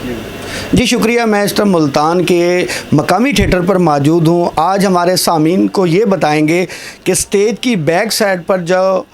जी शुक्रिया। मैं इस टाइम मुल्तान के मकामी थिएटर पर मौजूद हूँ। आज हमारे सामीन को ये बताएंगे कि स्टेज की बैक साइड पर जो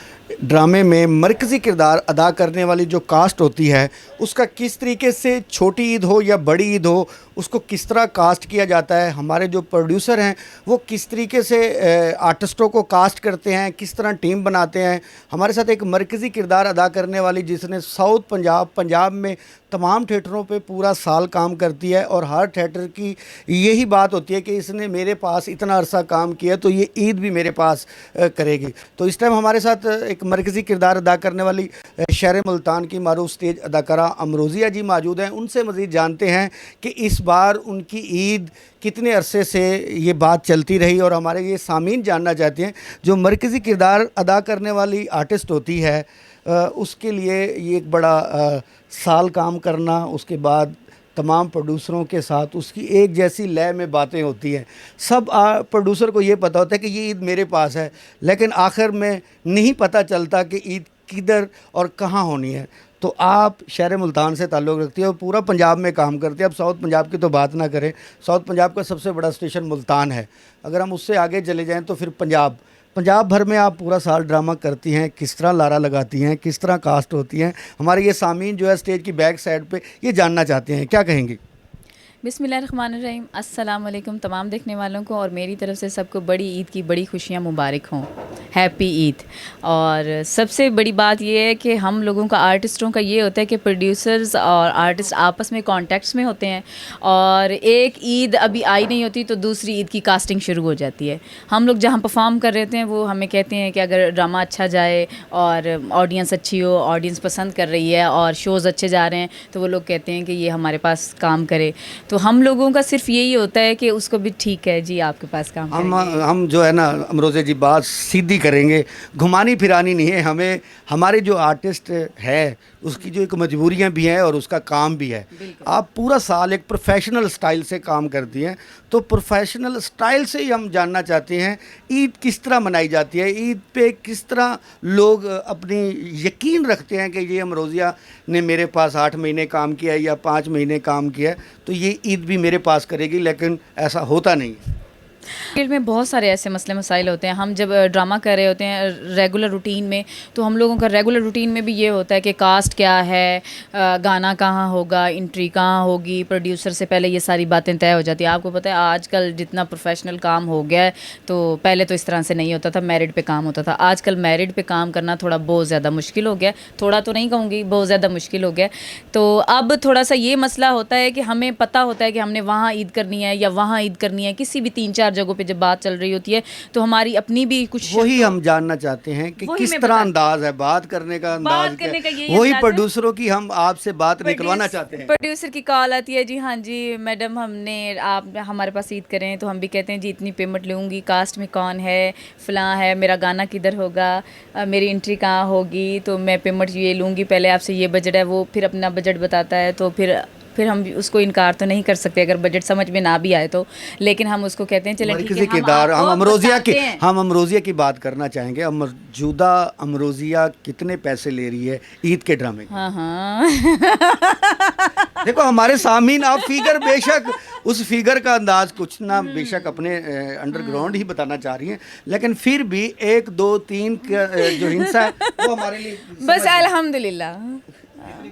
ड्रामे में मरकज़ी किरदार अदा करने वाली जो कास्ट होती है उसका किस तरीके से, छोटी ईद हो या बड़ी ईद हो, उसको किस तरह कास्ट किया जाता है। हमारे जो प्रोड्यूसर हैं वो किस तरीके से आर्टिस्टों को कास्ट करते हैं, किस तरह टीम बनाते हैं। हमारे साथ एक मरकज़ी किरदार अदा करने वाली जिसने साउथ पंजाब में तमाम थिएटरों पे पूरा साल काम करती है और हर थिएटर की यही बात होती है कि इसने मेरे पास इतना अरसा काम किया तो ये ईद भी मेरे पास करेगी। तो इस टाइम हमारे साथ एक मरकज़ी किरदार अदा करने वाली शहर मुल्तान की मारूफ स्टेज अदाकारा अमरोज़िया जी मौजूद हैं। उनसे मज़ीद जानते हैं कि इस बार उनकी ईद कितने अरसे से ये बात चलती रही और हमारे ये सामीन जानना चाहते हैं जो मरकज़ी किरदार अदा करने वाली आर्टिस्ट होती है उसके लिए ये एक बड़ा साल काम करना, उसके बाद तमाम प्रोड्यूसरों के साथ उसकी एक जैसी लय में बातें होती हैं। सब प्रोड्यूसर को ये पता होता है कि ये ईद मेरे पास है, लेकिन आखिर में नहीं पता चलता कि ईद किधर और कहाँ होनी है। तो आप शहर मुल्तान से ताल्लुक़ रखती है और पूरा पंजाब में काम करते हैं। अब साउथ पंजाब की तो बात ना करें, साउथ पंजाब का सबसे बड़ा स्टेशन मुल्तान है। अगर हम उससे आगे चले जाएँ तो फिर पंजाब भर में आप पूरा साल ड्रामा करती हैं। किस तरह लारा लगाती हैं, किस तरह कास्ट होती हैं, हमारे ये सामीन जो है स्टेज की बैक साइड पे ये जानना चाहते हैं, क्या कहेंगी? बिस्मिल्लाहिर्रहमानिर्रहीम। अस्सलाम वालेकुम तमाम देखने वालों को और मेरी तरफ से सबको बड़ी ईद की बड़ी खुशियाँ मुबारक हों। हैप्पी ईद। और सबसे बड़ी बात ये है कि हम लोगों का, आर्टिस्टों का ये होता है कि प्रोड्यूसर्स और आर्टिस्ट आपस में कॉन्टैक्ट्स में होते हैं और एक ईद अभी आई नहीं होती तो दूसरी ईद की कास्टिंग शुरू हो जाती है। हम लोग जहाँ परफॉर्म कर रहे हैं वो हमें कहते हैं कि अगर ड्रामा अच्छा जाए और ऑडियंस अच्छी हो, ऑडियंस पसंद कर रही है और शोज़ अच्छे जा रहे हैं तो वो लोग कहते हैं कि ये हमारे पास काम करे। तो हम लोगों का सिर्फ यही होता है कि उसको भी ठीक है जी आपके पास काम हम जो है ना अमरोज़े जी बात सीधी करेंगे, घुमानी फिरानी नहीं है। हमें हमारे जो आर्टिस्ट है उसकी जो एक मजबूरियां भी हैं और उसका काम भी है। आप पूरा साल एक प्रोफेशनल स्टाइल से काम करती हैं, तो प्रोफेशनल स्टाइल से ही हम जानना चाहते हैं ईद किस तरह मनाई जाती है, ईद पे किस तरह लोग अपनी यकीन रखते हैं कि ये अमरोज़िया ने मेरे पास 8 महीने काम किया है या 5 महीने काम किया है तो ये ईद भी मेरे पास करेगी, लेकिन ऐसा होता नहीं है। फील्ड में बहुत सारे ऐसे मसले मसाइल होते हैं। हम जब ड्रामा कर रहे होते हैं रेगुलर रूटीन में तो हम लोगों का रेगुलर रूटीन में भी ये होता है कि कास्ट क्या है, गाना कहाँ होगा, एंट्री कहाँ होगी, प्रोड्यूसर से पहले ये सारी बातें तय हो जाती है। आपको पता है आजकल जितना प्रोफेशनल काम हो गया है तो पहले तो इस तरह से नहीं होता था, मेरिट पे काम होता था। आजकल मेरिट पे काम करना थोड़ा बहुत ज़्यादा मुश्किल हो गया, थोड़ा तो नहीं कहूँगी, बहुत ज़्यादा मुश्किल हो गया। तो अब थोड़ा सा ये मसला होता है कि हमें पता होता है कि हमने वहाँ ईद करनी है या वहाँ ईद करनी है। किसी भी 3-4 जगहों पे जब बात चल रही होती है तो हमारी अपनी भी कुछ, वही हम जानना चाहते हैं कि किस तरह अंदाज है बात करने का, अंदाज क्या, वही प्रोड्यूसरों की हम आपसे बात निकलवाना चाहते हैं। प्रोड्यूसर की कॉल आती है, जी हाँ जी मैडम हमने आप हमारे पास ईद करें, तो हम भी कहते हैं जी इतनी पेमेंट लूँगी, कास्ट में कौन है, फलां है, मेरा गाना किधर होगा, मेरी एंट्री कहाँ होगी, तो मैं पेमेंट ये लूँगी, पहले आपसे ये बजट है। वो फिर अपना बजट बताता है तो फिर हम उसको इनकार तो नहीं कर सकते अगर बजट समझ में ना भी आए तो, लेकिन हम उसको कहते हैं चलें ठीक है। हम अमरोज़िया की बात करना चाहेंगे। मौजूदा अमरोज़िया कितने पैसे ले रही है ईद के ड्रामे? हाँ देखो हमारे सामीन, आप फिगर बेशक उस फिगर का अंदाज कुछ ना बेशक अपने अंडरग्राउंड ही बताना चाह रही हैं, लेकिन फिर भी 1 2 3 का जो हिस्सा है वो हमारे लिए बस अल्हम्दुलिल्लाह।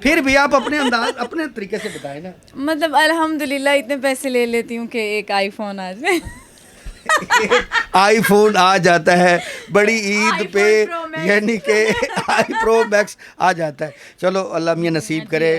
फिर भी आप अपने अंदाज अपने तरीके से बताएं ना। मतलब अल्हम्दुलिल्लाह इतने पैसे ले लेती हूँ कि एक आईफोन आ जाए। आईफोन आ जाता है बड़ी ईद पे, यानी कि आई प्रो मैक्स आ जाता है। चलो अल्लाह मियां नसीब करे।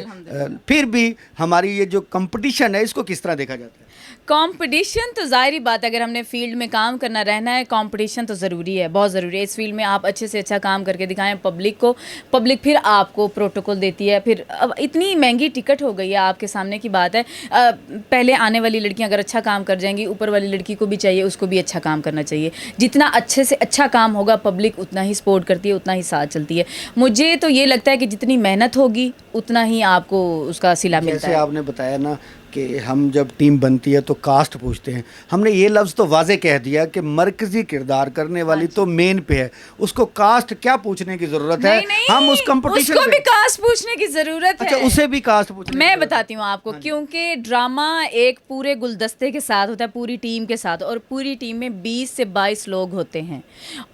फिर भी हमारी ये जो कंपटीशन है इसको किस तरह देखा जाता है? कंपटीशन तो ज़ाहिर बात है, अगर हमने फील्ड में काम करना रहना है कंपटीशन तो ज़रूरी है, बहुत ज़रूरी है। इस फील्ड में आप अच्छे से अच्छा काम करके दिखाएं पब्लिक को, पब्लिक फिर आपको प्रोटोकॉल देती है। फिर अब इतनी महंगी टिकट हो गई है, आपके सामने की बात है। पहले आने वाली लड़कियां अगर अच्छा काम कर जाएंगी, ऊपर वाली लड़की को भी चाहिए उसको भी अच्छा काम करना चाहिए। जितना अच्छे से अच्छा काम होगा पब्लिक उतना ही सपोर्ट करती है, उतना ही साथ चलती है। मुझे तो ये लगता है कि जितनी मेहनत होगी उतना ही आपको उसका सिला मिलता जैसे है। आपने बताया ना कि हम जब टीम बनती है तो कास्ट पूछते हैं, हमने ये लफ्ज़ तो वाजे कह दिया कि मरकजी किरदार करने वाली तो मेन पे है, उसको कास्ट क्या पूछने की ज़रूरत है? नहीं नहीं, हम उस कंपटीशन उसको भी कास्ट पूछने की जरूरत अच्छा, है। उसे भी कास्ट पूछने की मैं ज़रूरत है। बताती हूँ आपको, क्योंकि ड्रामा एक पूरे गुलदस्ते के साथ होता है, पूरी टीम के साथ, और पूरी टीम में 20 से 22 लोग होते हैं।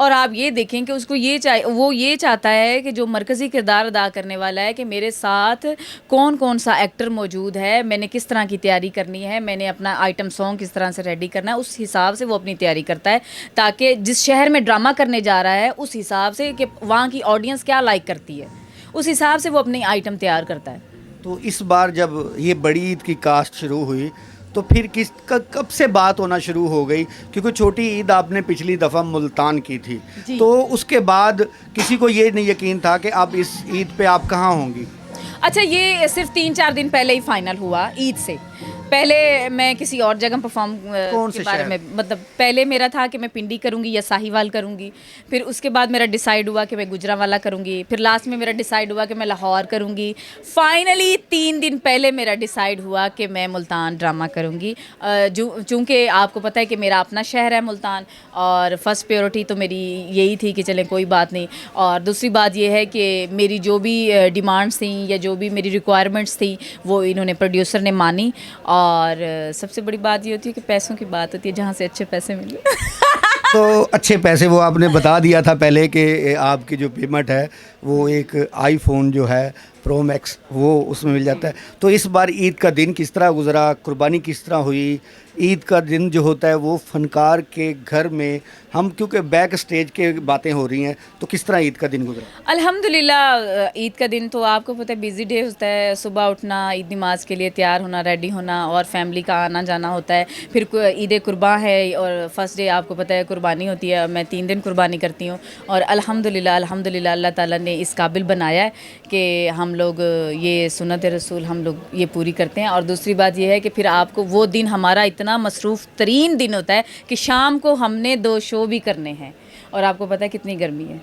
और आप ये देखें कि उसको वो ये चाहता है कि जो मरकज़ी किरदार अदा करने वाला है कि मेरे साथ कौन कौन सा एक्टर मौजूद है, मैंने किस तरह की तैयारी करनी है, मैंने अपना आइटम सॉन्ग किस तरह से रेडी करना है, उस हिसाब से वो अपनी तैयारी करता है, ताकि जिस शहर में ड्रामा करने जा रहा है उस हिसाब से कि वहाँ की ऑडियंस क्या लाइक करती है, उस हिसाब से वो अपनी आइटम तैयार करता है। तो इस बार जब ये बड़ी ईद की कास्ट शुरू हुई तो फिर कब से बात होना शुरू हो गई? क्योंकि छोटी ईद आपने पिछली दफ़ा मुल्तान की थी, तो उसके बाद किसी को ये नहीं यकीन था कि आप इस ईद पे आप कहाँ होंगी। अच्छा, ये सिर्फ 3-4 दिन पहले ही फाइनल हुआ ईद से पहले। मैं किसी और जगह परफॉर्म कौन के से बारे शहर? में, मतलब पहले मेरा था कि मैं पिंडी करूंगी या साहिवाल करूंगी, फिर उसके बाद मेरा डिसाइड हुआ कि मैं गुजरांवाला करूंगी, फिर लास्ट में मेरा डिसाइड हुआ कि मैं लाहौर करूंगी। फाइनली 3 दिन पहले मेरा डिसाइड हुआ कि मैं मुल्तान ड्रामा करूंगी। चूँकि आपको पता है कि मेरा अपना शहर है मुल्तान, और फर्स्ट प्रायोरिटी तो मेरी यही थी कि चलें कोई बात नहीं, और दूसरी बात यह है कि मेरी जो भी डिमांड्स थी या जो भी मेरी रिक्वायरमेंट्स थी वो इन्होंने प्रोड्यूसर ने मानी। और सबसे बड़ी बात ये होती है कि पैसों की बात होती है, जहाँ से अच्छे पैसे मिले। तो अच्छे पैसे वो आपने बता दिया था पहले कि आपकी जो पेमेंट है वो एक आईफोन जो है प्रो मैक्स वो उसमें मिल जाता है। तो इस बार ईद का दिन किस तरह गुजरा, कुर्बानी किस तरह हुई? ईद का दिन जो होता है वो फनकार के घर में, हम क्योंकि बैक स्टेज के बातें हो रही हैं, तो किस तरह ईद का दिन गुजरा? अल्हम्दुलिल्लाह, ईद का दिन तो आपको पता है बिज़ी डे होता है। सुबह उठना, ईद नमाज के लिए तैयार होना, रेडी होना, और फैमिली का आना जाना होता है। फिर ईद कुर्बान है और फर्स्ट डे आपको पता है कुर्बानी होती है। मैं 3 दिन कुर्बानी करती हूँ, और अल्हम्दुलिल्लाह अल्लाह ताला ने इस काबिल बनाया है कि हम लोग ये सुन्नत रसूल हम लोग ये पूरी करते हैं। और दूसरी बात ये है कि फिर आपको वो दिन हमारा इतना मसरूफ़ तरीन दिन होता है कि शाम को हमने 2 शो भी करने हैं, और आपको पता है कितनी गर्मी है।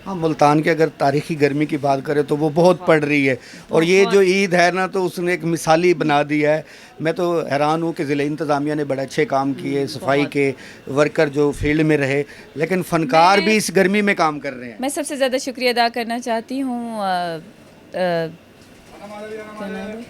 हाँ, मुल्तान की अगर तारीख़ी गर्मी की बात करें तो वो बहुत पड़ रही है, और ये जो ईद है ना तो उसने एक मिसाली बना दिया है। मैं तो हैरान हूँ कि ज़िला इंतज़ामिया ने बड़े अच्छे काम किए, सफाई के वर्कर जो फील्ड में रहे, लेकिन फ़नकार भी इस गर्मी में काम कर रहे हैं। मैं सबसे ज़्यादा शुक्रिया अदा करना चाहती हूँ क्या नाम है?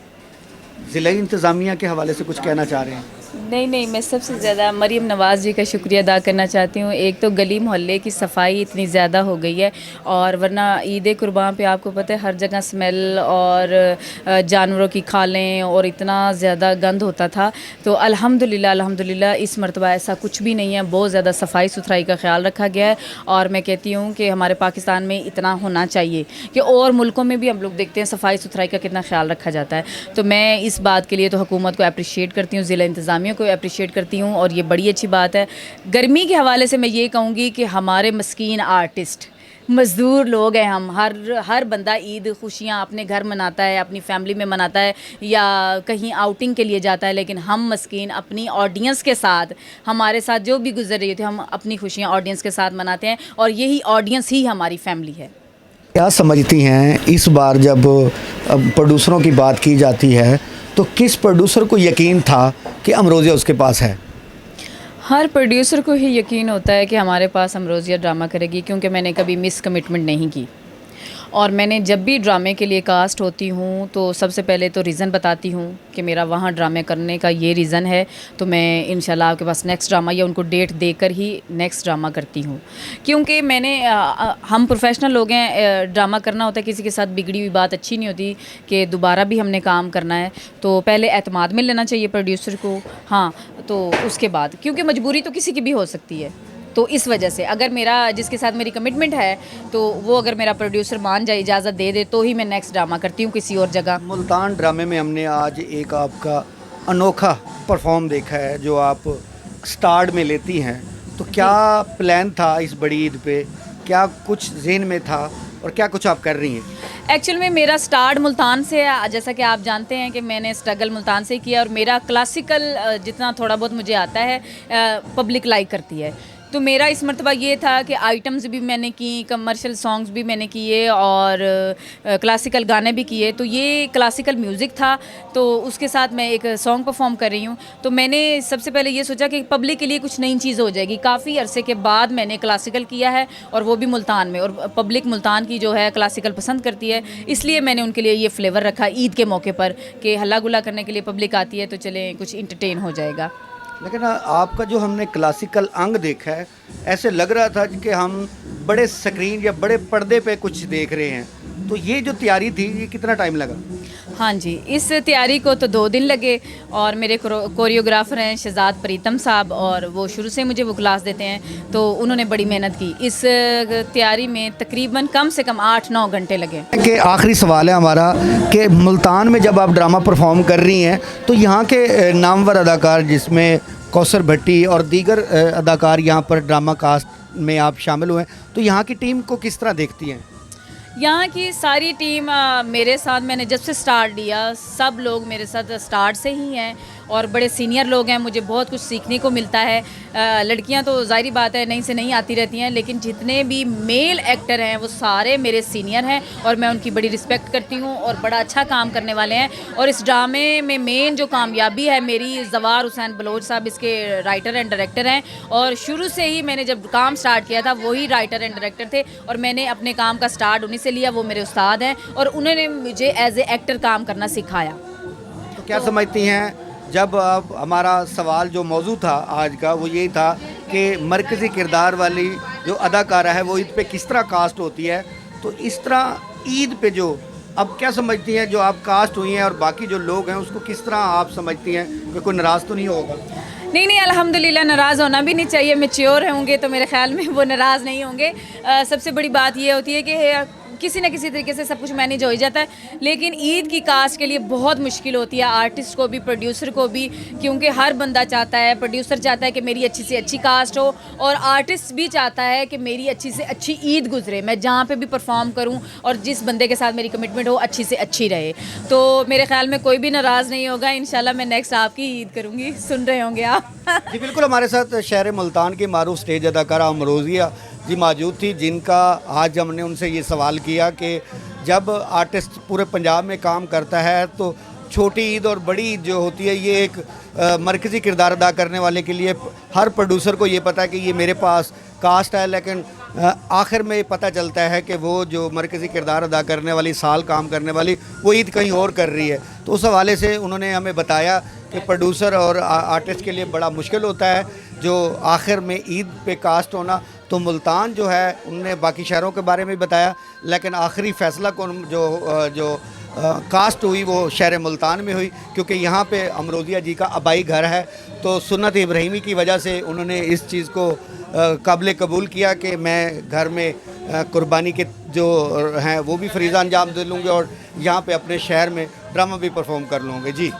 ज़िला इंतज़ामिया के हवाले से कुछ कहना चाह रहे हैं? नहीं, मैं सबसे ज़्यादा मरीम नवाज़ जी का शुक्रिया अदा करना चाहती हूँ। एक तो गली मोहल्ले की सफाई इतनी ज़्यादा हो गई है, और वरना ईद कुर्बान पे आपको पता है हर जगह स्मेल और जानवरों की खालें और इतना ज़्यादा गंद होता था। तो अल्हम्दुलिल्लाह इस मरतबा ऐसा कुछ भी नहीं है। बहुत ज़्यादा सफाई सुथराई का ख्याल रखा गया है, और मैं कहती हूँ कि हमारे पाकिस्तान में इतना होना चाहिए कि और मुल्कों में भी हम लोग देखते हैं सफाई सुथराई का कितना ख्याल रखा जाता है। तो मैं इस बात के लिए तो हुकूमत को अप्रिशिएट करती हूँ, ज़िला इंतज़ामिया को अप्रिशिएट करती हूँ, और ये बड़ी अच्छी बात है। गर्मी के हवाले से मैं ये कहूँगी कि हमारे मस्कीन आर्टिस्ट मज़दूर लोग हैं, हम हर बंदा ईद खुशियाँ अपने घर मनाता है, अपनी फैमिली में मनाता है, या कहीं आउटिंग के लिए जाता है, लेकिन हम मस्कीन अपनी ऑडियंस के साथ, हमारे साथ जो भी गुजर रही होती है, हम अपनी खुशियाँ ऑडियंस के साथ मनाते हैं, और यही ऑडियंस ही हमारी फैमिली है। क्या समझती हैं इस बार जब प्रोड्यूसरों की बात की जाती है तो किस प्रोड्यूसर को यकीन था कि अमरोज़िया उसके पास है? हर प्रोड्यूसर को ही यकीन होता है कि हमारे पास अमरोज़िया ड्रामा करेगी, क्योंकि मैंने कभी मिस कमिटमेंट नहीं की। और मैंने जब भी ड्रामे के लिए कास्ट होती हूँ तो सबसे पहले तो रीज़न बताती हूँ कि मेरा वहाँ ड्रामे करने का ये रीज़न है, तो मैं इंशाल्लाह आपके पास नेक्स्ट ड्रामा या उनको डेट देकर ही नेक्स्ट ड्रामा करती हूँ। क्योंकि हम प्रोफेशनल लोग हैं, ड्रामा करना होता है, किसी के साथ बिगड़ी हुई बात अच्छी नहीं होती कि दोबारा भी हमने काम करना है। तो पहले एतमाद में लेना चाहिए प्रोड्यूसर को, हाँ, तो उसके बाद, क्योंकि मजबूरी तो किसी की भी हो सकती है। तो इस वजह से अगर मेरा जिसके साथ मेरी कमिटमेंट है तो वो अगर मेरा प्रोड्यूसर मान जाए, इजाज़त दे दे, तो ही मैं नेक्स्ट ड्रामा करती हूँ किसी और जगह। मुल्तान ड्रामे में हमने आज एक आपका अनोखा परफॉर्म देखा है जो आप स्टार्ट में लेती हैं, तो क्या प्लान था इस बड़ी ईद पे? क्या कुछ ज़हन में था और क्या कुछ आप कर रही हैं? एक्चुअल में मेरा स्टार्ट मुल्तान से है, जैसा कि आप जानते हैं कि मैंने स्ट्रगल मुल्तान से किया, और मेरा क्लासिकल जितना थोड़ा बहुत मुझे आता है पब्लिक लाइक करती है, तो मेरा इस मरतबा ये था कि आइटम्स भी मैंने की, कमर्शियल सॉन्ग्स भी मैंने किए और क्लासिकल गाने भी किए। तो ये क्लासिकल म्यूज़िक था, तो उसके साथ मैं एक सॉन्ग परफॉर्म कर रही हूँ। तो मैंने सबसे पहले ये सोचा कि पब्लिक के लिए कुछ नई चीज़ हो जाएगी। काफ़ी अरसे के बाद मैंने क्लासिकल किया है और वो भी मुल्तान में, और पब्लिक मुल्तान की जो है क्लासिकल पसंद करती है, इसलिए मैंने उनके लिए ये फ्लेवर रखा ईद के मौके पर कि हल्ला गुल्ला करने के लिए पब्लिक आती है तो चलें कुछ इंटरटेन हो जाएगा। लेकिन आपका जो हमने क्लासिकल अंग देखा है, ऐसे लग रहा था कि हम बड़े स्क्रीन या बड़े पर्दे पे कुछ देख रहे हैं। तो ये जो तैयारी थी, ये कितना टाइम लगा? हाँ जी, इस तैयारी को तो 2 दिन लगे और मेरे कोरियोग्राफर हैं शहजाद प्रीतम साहब, और वो शुरू से मुझे वो क्लास देते हैं, तो उन्होंने बड़ी मेहनत की। इस तैयारी में तकरीबन कम से कम 8-9 घंटे लगे। कि आखिरी सवाल है हमारा कि मुल्तान में जब आप ड्रामा परफॉर्म कर रही हैं तो यहाँ के नामवर अदाकार, जिसमें कौसर भट्टी और दीगर अदाकार यहाँ पर ड्रामा कास्ट में आप शामिल हुए हैं, तो यहाँ की टीम को किस तरह देखती हैं? यहाँ की सारी टीम मेरे साथ, मैंने जब से स्टार्ट लिया सब लोग मेरे साथ स्टार्ट से ही हैं और बड़े सीनियर लोग हैं। मुझे बहुत कुछ सीखने को मिलता है। लड़कियाँ तो ज़ाहिर बात है नई से नई आती रहती हैं, लेकिन जितने भी मेल एक्टर हैं वो सारे मेरे सीनियर हैं और मैं उनकी बड़ी रिस्पेक्ट करती हूँ और बड़ा अच्छा काम करने वाले हैं। और इस ड्रामे में मेन जो कामयाबी है मेरी, जवार हुसैन बलोच साहब इसके राइटर एंड डायरेक्टर हैं, और शुरू से ही मैंने जब काम स्टार्ट किया था वही राइटर एंड डायरेक्टर थे और मैंने अपने काम का स्टार्ट उन्हीं से लिया। वो मेरे उस्ताद हैं और उन्होंने मुझे एज ए एक्टर काम करना सिखाया। तो क्या समझती हैं, जब अब हमारा सवाल जो मौजू था आज का वो यही था कि मरकज़ी किरदार वाली जो अदाकारा है वो ईद पे किस तरह कास्ट होती है, तो इस तरह ईद पे जो अब क्या समझती हैं जो आप कास्ट हुई हैं और बाकी जो लोग हैं उसको किस तरह आप समझती हैं कि कोई नाराज़ तो नहीं होगा? नहीं, अल्हम्दुलिल्लाह नाराज़ होना भी नहीं चाहिए। मैच्योर होंगे तो मेरे ख्याल में वो नाराज़ नहीं होंगे। सबसे बड़ी बात ये होती है कि किसी न किसी तरीके से सब कुछ मैनेज हो ही जाता है, लेकिन ईद की कास्ट के लिए बहुत मुश्किल होती है आर्टिस्ट को भी, प्रोड्यूसर को भी, क्योंकि हर बंदा चाहता है, प्रोड्यूसर चाहता है कि मेरी अच्छी से अच्छी कास्ट हो और आर्टिस्ट भी चाहता है कि मेरी अच्छी से अच्छी ईद गुजरे, मैं जहाँ पे भी परफॉर्म करूँ और जिस बंदे के साथ मेरी कमिटमेंट हो अच्छी से अच्छी रहे। तो मेरे ख्याल में कोई भी नाराज़ नहीं होगा। इंशाल्लाह मैं नेक्स्ट आपकी ईद करूँगी, सुन रहे होंगे आप। जी बिल्कुल, हमारे साथ शहर मुल्तान की मारूफ स्टेज अदाकारा अमरोज़िया जी मौजूद थी, जिनका आज हमने उनसे ये सवाल किया कि जब आर्टिस्ट पूरे पंजाब में काम करता है तो छोटी ईद और बड़ी ईद जो होती है ये एक मरकज़ी किरदार अदा करने वाले के लिए हर प्रोड्यूसर को ये पता है कि ये मेरे पास कास्ट है, लेकिन आखिर में पता चलता है कि वो जो मरकज़ी किरदार अदा करने वाली, साल काम करने वाली, वो ईद कहीं और कर रही है। तो उस हवाले से उन्होंने हमें बताया कि प्रोड्यूसर और आर्टिस्ट के लिए बड़ा मुश्किल होता है जो आखिर में ईद पे कास्ट होना। तो मुल्तान जो है, उनने बाकी शहरों के बारे में भी बताया, लेकिन आखिरी फ़ैसला को जो कास्ट हुई वो शहर मुल्तान में हुई, क्योंकि यहाँ पे अमरोज़िया जी का आबाई घर है। तो सुन्नत इब्राहिमी की वजह से उन्होंने इस चीज़ को काबिल कबूल किया कि मैं घर में कुर्बानी के जो हैं वो भी फरीज़ा अंजाम दे लूँगे और यहाँ पे अपने शहर में ड्रामा भी परफॉर्म कर लूँगे। जी।